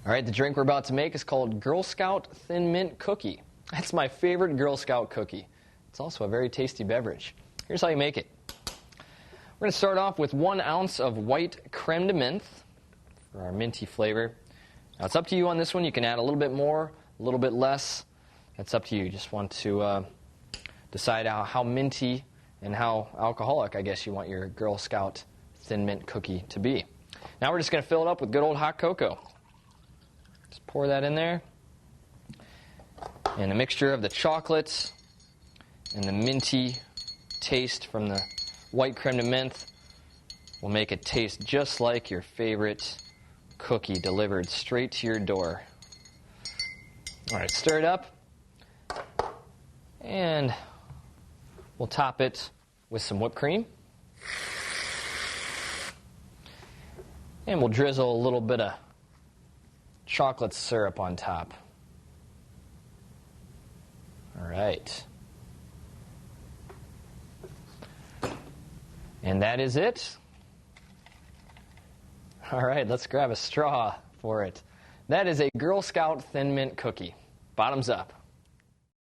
All right, the drink we're about to make is called Girl Scout Thin Mint Cookie. That's my favorite Girl Scout cookie. It's also a very tasty beverage. Here's how you make it. We're going to start off with 1 ounce of white creme de menthe for our minty flavor. Now, it's up to you on this one. You can add a little bit more, a little bit less. That's up to you. You just want to decide how minty and how alcoholic, I guess, you want your Girl Scout Thin Mint Cookie to be. Now we're just going to fill it up with good old hot cocoa. Just pour that in there. And a mixture of the chocolates and the minty taste from the white creme de menthe will make it taste just like your favorite cookie delivered straight to your door. All right, stir it up. And we'll top it with some whipped cream. And we'll drizzle a little bit of chocolate syrup on top. All right. And that is it. All right, let's grab a straw for it. That is a Girl Scout Thin Mint Cookie. Bottoms up.